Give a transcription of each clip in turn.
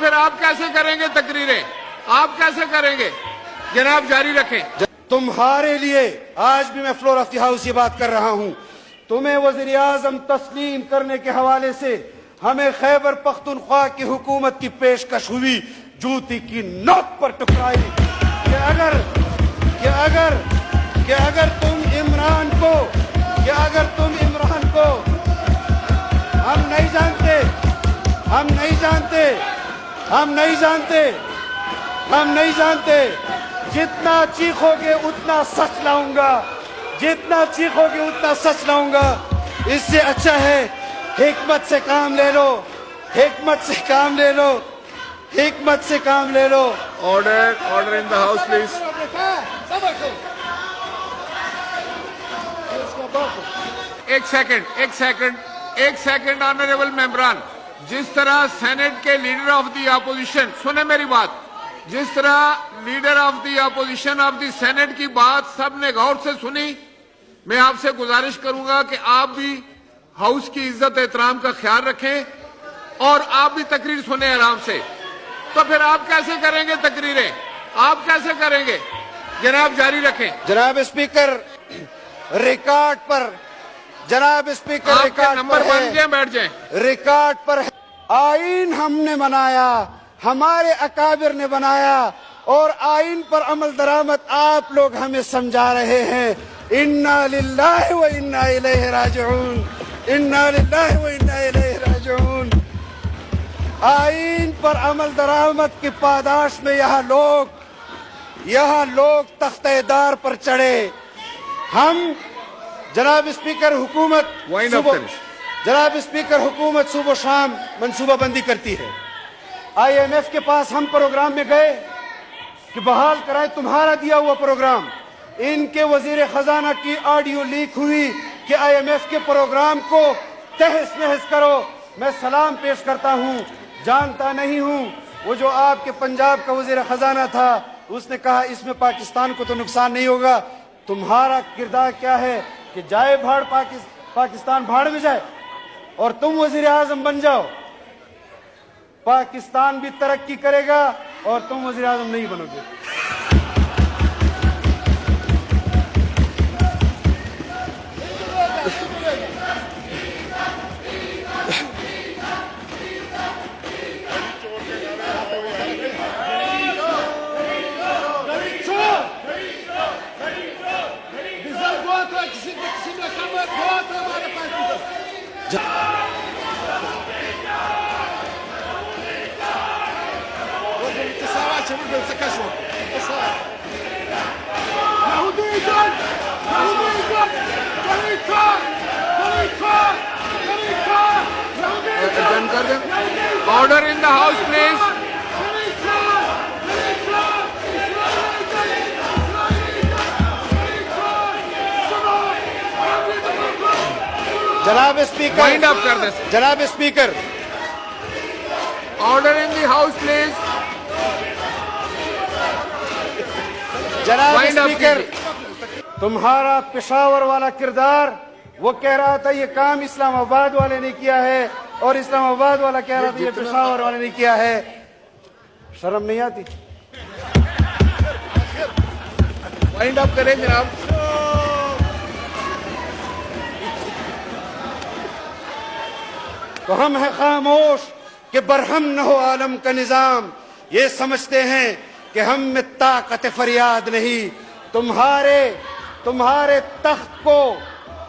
پھر آپ کیسے کریں گے تقریریں؟ آپ کیسے کریں گے؟ جناب جاری رکھیں. تمہارے لیے آج بھی میں فلور آف دی ہاؤس یہ بات کر رہا ہوں. تمہیں وزیر اعظم تسلیم کرنے کے حوالے سے ہمیں خیبر پختونخوا کی حکومت کی پیشکش ہوئی، جوتی کی نوک پر ٹکرائی کہ اگر تم عمران کو ہم نہیں جانتے جتنا چیخو گے اتنا سچ لاؤں گا. اس سے اچھا ہے حکمت سے کام لے لو. Order in the house, please. ایک سیکنڈ آنریبل ممبران. جس طرح سینٹ کے لیڈر آف دی اپوزیشن، سنیں میری بات، جس طرح leader of the opposition of the senate کی بات سب نے غور سے سنی، میں آپ سے گزارش کروں گا کہ آپ بھی ہاؤس کی عزت احترام کا خیال رکھیں اور آپ بھی تقریر سنیں آرام سے. تو پھر آپ کیسے کریں گے تقریریں؟ آپ کیسے کریں گے؟ جناب جاری رکھیں. جناب اسپیکر ریکارڈ پر نمبر بن جائیں، بیٹھ جائیں. ریکارڈ پر ہے. آئین ہم نے بنایا، ہمارے اکابر نے بنایا، اور آئین پر عمل درآمد آپ لوگ ہمیں سمجھا رہے ہیں. انا للہ و انا الیہ راجعون. آئین پر عمل درآمد کی پاداش میں یہاں لوگ تختہ دار پر چڑھے. ہم جناب اسپیکر حکومت صبح و شام منصوبہ بندی کرتی ہے. آئی ایم ایف کے پاس ہم پروگرام میں گئے کہ بحال کرائے تمہارا دیا ہوا پروگرام. ان کے وزیر خزانہ کی آڈیو لیک ہوئی کہ آئی ایم ایف کے پروگرام کو تہس نہس کرو. میں سلام پیش کرتا ہوں، جانتا نہیں ہوں، وہ جو آپ کے پنجاب کا وزیر خزانہ تھا اس نے کہا اس میں پاکستان کو تو نقصان نہیں ہوگا. تمہارا کردار کیا ہے کہ جائے بھاڑ پاکستان بھاڑ میں جائے اور تم وزیر اعظم بن جاؤ. پاکستان بھی ترقی کرے گا اور تم وزیر اعظم نہیں بنو گے. Order in the house, please. جناب اسپیکر Wind up کر دیں. جناب speaker Order in the house, please. جناب Wind up اسپیکر تمہارا پشاور والا کردار، وہ کہہ رہا تھا یہ کام اسلام آباد والے نے کیا ہے اور اسلام آباد والا کہہ رہا تھا یہ پشاور والے نے کیا ہے. شرم نہیں آتی؟ وائنڈ اپ کریں جناب. تو ہم ہیں خاموش کہ برہم نہ ہو عالم کا نظام. یہ سمجھتے ہیں کہ ہم میں طاقت فریاد نہیں. تمہارے تخت کو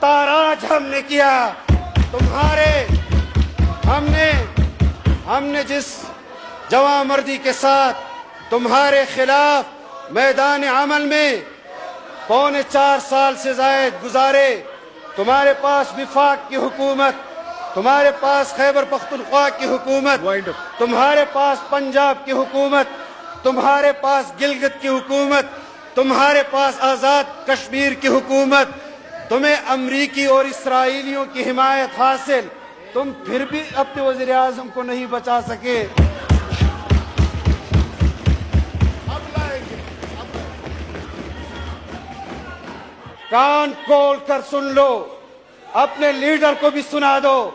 تاراج ہم نے کیا. ہم نے جس جواں مردی کے ساتھ تمہارے خلاف میدان عمل میں 4.25 سال سے زائد گزارے. تمہارے پاس وفاق کی حکومت، تمہارے پاس خیبر پختونخوا کی حکومت، تمہارے پاس پنجاب کی حکومت، تمہارے پاس گلگت کی حکومت، تمہارے پاس آزاد کشمیر کی حکومت، تمہیں امریکی اور اسرائیلیوں کی حمایت حاصل. تم پھر بھی اپنے وزیر اعظم کو نہیں بچا سکے. کان کھول کر سن لو، اپنے لیڈر کو بھی سنا دو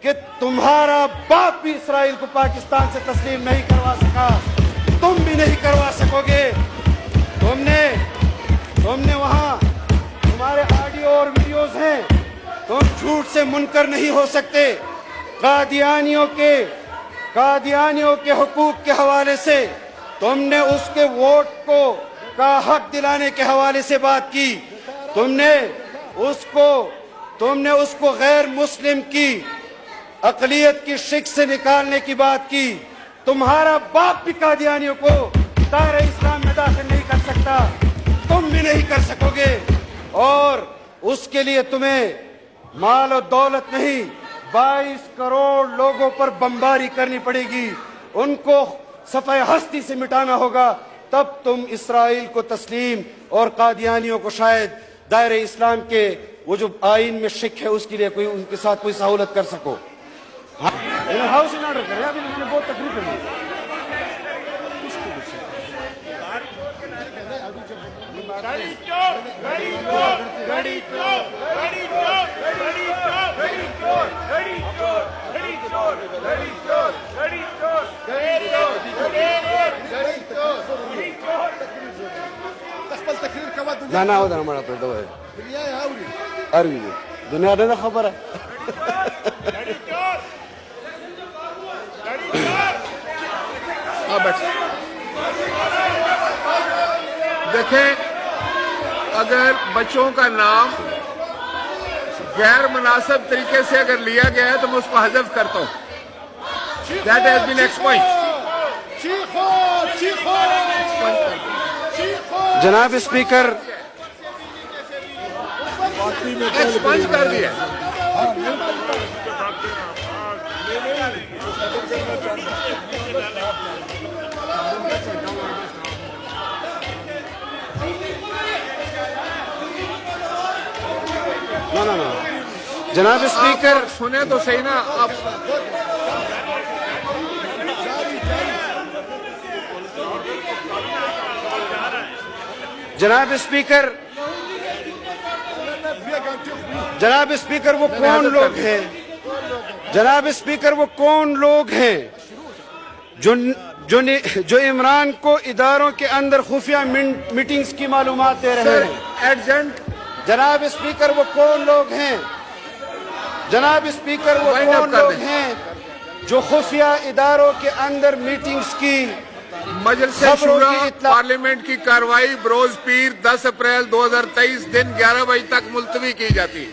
کہ تمہارا باپ بھی اسرائیل کو پاکستان سے تسلیم نہیں کروا سکا، تم بھی نہیں کروا سکو گے۔ تم نے وہاں تمہارے آڈیو اور ویڈیوز ہیں، تم جھوٹ سے منکر نہیں ہو سکتے۔ قادیانیوں کے حقوق کے حوالے سے تم نے اس کے ووٹ کا حق دلانے کے حوالے سے بات کی، تم نے اس کو غیر مسلم کی اقلیت کی شک سے نکالنے کی بات کی۔ تمہارا باپ بھی قادیانیوں کو دائرہ اسلام میں داخل نہیں کر سکتا، تم بھی نہیں کر سکو گے، اور اس کے لیے تمہیں مال و دولت نہیں، 22 کروڑ لوگوں پر بمباری کرنی پڑے گی، ان کو صفحہ ہستی سے مٹانا ہوگا، تب تم اسرائیل کو تسلیم اور قادیانیوں کو شاید دائرہ اسلام کے وہ جو آئین میں شک ہے اس کے لیے ان کے ساتھ کوئی سہولت کر سکو۔ ہاؤس ان آرڈر کریں، ابھی میں نے بہت تقریر کر لی۔ نا ہوتا ہمارا تو عربی میں دنیا نے خبر ہے۔ دیکھیں، اگر بچوں کا نام غیر مناسب طریقے سے اگر لیا گیا ہے تو میں اس کو حذف کرتا ہوں۔ That has been expunged. جناب اسپیکر، ایکسپنج کر دیا۔ جناب اسپیکر، سنیں تو صحیح نا آپ۔ جناب اسپیکر وہ کون لوگ ہیں؟ جناب اسپیکر وہ کون لوگ ہیں جو عمران کو اداروں کے اندر خفیہ میٹنگز کی معلومات دے رہے ہیں؟ ایجنٹ جناب اسپیکر وہ کون لوگ ہیں؟ جناب اسپیکر وہ کون لوگ ہیں جو خفیہ اداروں کے اندر میٹنگز کی مجلس شورا پارلیمنٹ کی کارروائی بروز پیر 10 اپریل 2023 دن 11 بجے تک ملتوی کی جاتی ہے۔